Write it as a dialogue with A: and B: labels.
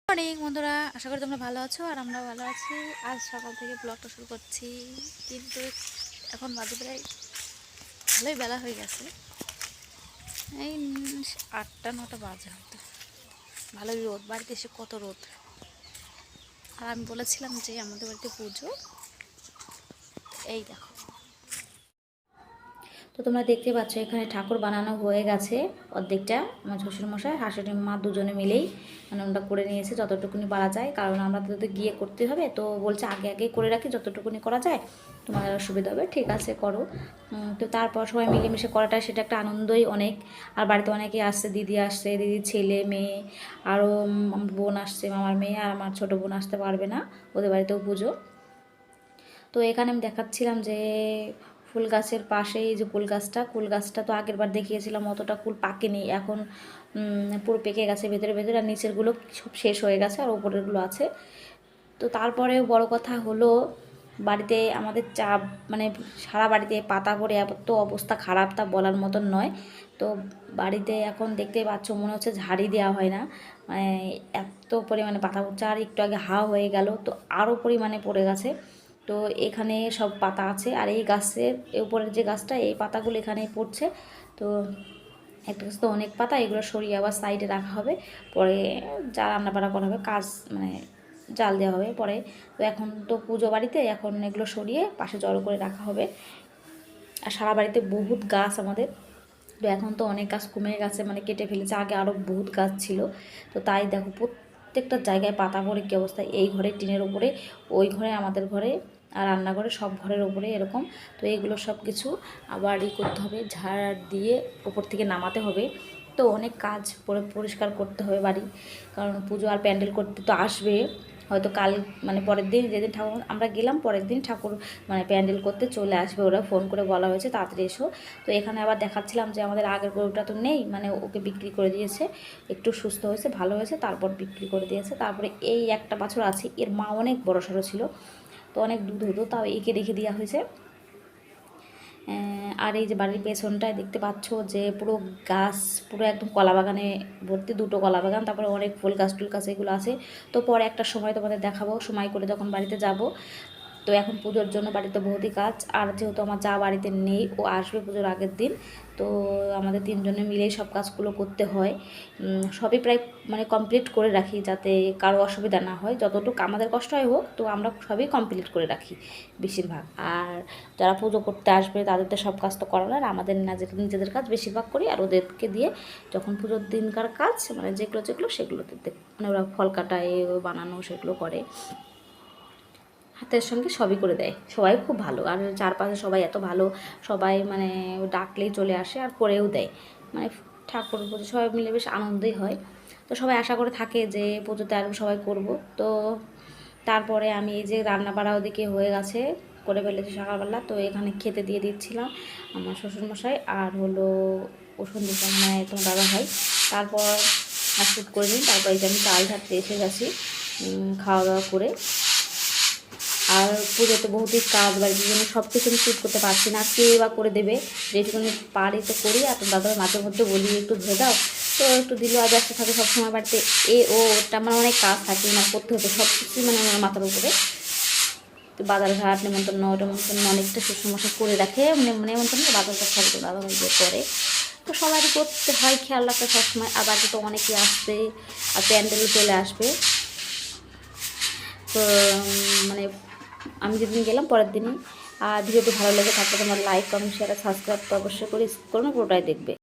A: Morning বন্ধুরা, আশা করি তোমরা ভালো আছো আর আমরাও ভালো আছি। আজ সকাল থেকে ব্লগটা শুরু করছি, কিন্তু এখন বাজে প্রায় ভালোই বেলা হয়ে গেছে। এই 8টা 9টা বাজে হয়তো। ভালোই রোদ, বাড়িতে এসে কত রোদ। আর আমি বলেছিলাম যে আমাদের বাড়িতে পুজো, এই দেখো। তো তোমরা দেখতে পাচ্ছ এখানে ঠাকুর বানানো হয়ে গেছে অর্ধেকটা। আমার শ্বশুরমশাই শাশুড়ি মা দুজনে মিলেই মানে ওটা করে নিয়েছে যতটুকুনি পারা যায়, কারণ আমরা তো গিয়ে করতে হবে। তো বলছে আগে আগে করে রাখি, যতটুকুনি করা যায় তোমাদের অসুবিধা হবে, ঠিক আছে করো। তো তারপর সবাই মিলেমিশে করাটা সেটা একটা আনন্দই অনেক। আর বাড়িতে অনেকেই আসছে, দিদি আসছে, দিদির ছেলে মেয়ে, আরও বোন আসছে, মামার মেয়ে, আর আমার ছোটো বোন আসতে পারবে না, ওদের বাড়িতেও পুজো। তো এখানে আমি দেখাচ্ছিলাম যে ফুল গাছের পাশে এই যে কুল গাছটা তো আগের বার দেখিয়েছিলাম, অতটা কুল পাকেনি, এখন পুরো পেকে গেছে ভেতরে ভেতরে, আর নিচেরগুলো সব শেষ হয়ে গেছে আর ওপরেরগুলো আছে। তো তারপরে বড় কথা হলো বাড়িতে আমাদের চাপ, মানে সারা বাড়িতে পাতা পড়ে এত অবস্থা খারাপ তা বলার মতন নয়। তো বাড়িতে এখন দেখতেই পাচ্ছ মনে হচ্ছে ঝাড়ি দেওয়া হয় না, মানে এত পরিমাণে পাতা পড়ছে। আর একটু আগে হাওয়া হয়ে গেল তো আরও পরিমাণে পড়ে গেছে। তো এখানে সব পাতা আছে, আর এই গাছের উপরের যে গাছটা, এই পাতাগুলো এখানেই পড়ছে। তো একটা গাছ তো অনেক পাতা, এগুলো সরিয়ে আবার সাইডে রাখা হবে, পরে যা রান্নাবাড়া করা হবে, কাজ মানে জাল দেওয়া হবে পরে। তো এখন তো পুজো বাড়িতে, এখন এগুলো সরিয়ে পাশে জড়ো করে রাখা হবে। আর সারা বাড়িতে বহুত গাছ আমাদের, তো এখন তো অনেক গাছ কমে গেছে, মানে কেটে ফেলেছে, আগে আরও বহুত গাছ ছিল। তো তাই দেখো প্রত্যেকটা জায়গায় পাতা পড়ে কী অবস্থা, এই ঘরে টিনের ওপরে, ওই ঘরে, আমাদের ঘরে, আর রান্নাঘরে, সব ঘরের ওপরে এরকম। তো এইগুলো সব কিছু আবার করতে হবে, ঝাড় দিয়ে ওপর থেকে নামাতে হবে। তো অনেক কাজ পরিষ্কার করতে হবে বাড়ি, কারণ পুজো আর প্যান্ডেল করতে তো আসবে হয়তো কাল, মানে পরের দিন, যেদিন ঠাকুর আমরা গেলাম পরের দিন ঠাকুর মানে প্যান্ডেল করতে চলে আসবে, ওরা ফোন করে বলা হয়েছে তাড়াতাড়ি এসো। তো এখানে আবার দেখাচ্ছিলাম যে আমাদের আগের গরুটা তো নেই, মানে ওকে বিক্রি করে দিয়েছে, একটু সুস্থ হয়েছে, ভালো হয়েছে, তারপর বিক্রি করে দিয়েছে। তারপরে এই একটা বাছুর আছে, এর মা অনেক বড়সড় ছিল, তো অনেক দুধ হতো, তাও একে রেখে দেওয়া হয়েছে। আর এই যে বাড়ির পেছনটায় দেখতে পাচ্ছ যে পুরো গাছ, পুরো একদম কলা বাগানে ভর্তি, দুটো কলা বাগান, তারপরে অনেক ফুল গাছ টুল গাছ এগুলো আছে। তো পরে একটা সময় তোমাদের দেখাবো, সময় করে যখন বাড়িতে যাব। তো এখন পুজোর জন্য বাড়িতে বহুতই কাজ, আর যেহেতু আমার যা বাড়িতে নেই, ও আসবে পুজোর আগের দিন, তো আমাদের তিনজনে মিলেই সব কাজগুলো করতে হয়। সবই প্রায় মানে কমপ্লিট করে রাখি, যাতে কারো অসুবিধা না হয়, যতটুকু আমাদের কষ্ট হয় হোক, তো আমরা সবই কমপ্লিট করে রাখি বেশিরভাগ। আর যারা পুজো করতে আসবে তাদের তো সব কাজ তো করার, আর আমাদের নিজেদের কাজ বেশিরভাগ করি, আর ওদেরকে দিয়ে যখন পুজোর দিনকার কাজ, মানে যেগুলো যেগুলো সেগুলোতে মানে ওরা ফল কাটায়, বানানো সেগুলো করে, হাতের সঙ্গে সবই করে দেয়। সবাই খুব ভালো, আর চারপাশে সবাই এত ভালো, সবাই মানে ডাকলেই চলে আসে আর করেও দেয়, মানে ঠাকুর পুজো সবাই মিলে বেশ আনন্দই হয়। তো সবাই আশা করে থাকে যে পুজোতে আরও সবাই করব। তো তারপরে আমি এই যে রান্না বাড়া ওদিকে হয়ে গেছে, করে ফেলেছি সকালবেলা, তো এখানে খেতে দিয়ে দিচ্ছিলাম আমার শ্বশুরমশাই, আর হলো ওষুধ দিতাম মানে তোমার দাদা ভাই। তারপর শ্যুট করে নিই, তারপর এই যে আমি চাল ঝাড়তে এসে গেছি খাওয়া দাওয়া করে। আর পুজোতে বহুতই কাজ, বাড়ির জন্য সব কিছু আমি শ্যুট করতে পারছি না, কে বা করে দেবে, যেটুকুনি পারি তো করি। আর দাদা মাঝে মধ্যে বলি একটু ধরে দাও, তো একটু দিল। আর ব্যস্ত থাকে সবসময় বাড়িতে, ওটা আমার অনেক কাজ থাকে, আমার করতে হতো সব কিছুই, মানে আমার মাথার উপরে। তো বাজার ঘাট, নেমন্তন্ন, নেমন্তন্ন অনেকটা শ্বশুরমশাই করে রাখে, নেমন্তন্ন বাজার ঘাট সব দাদা ভাই করে। তো সবারই করতে হয়, খেয়াল রাখতে সবসময়। আর বাড়িতে তো অনেকেই আসবে, আর প্যান্ডেলও চলে আসবে। তো মানে আমি যেদিন গেলাম পরের দিনই। আর ভিডিওটি ভালো লেগে থাকলে তোমার লাইক, কমেন্ট, শেয়ার, সাবস্ক্রাইব তো অবশ্যই করো না, পুরোটাই দেখবে।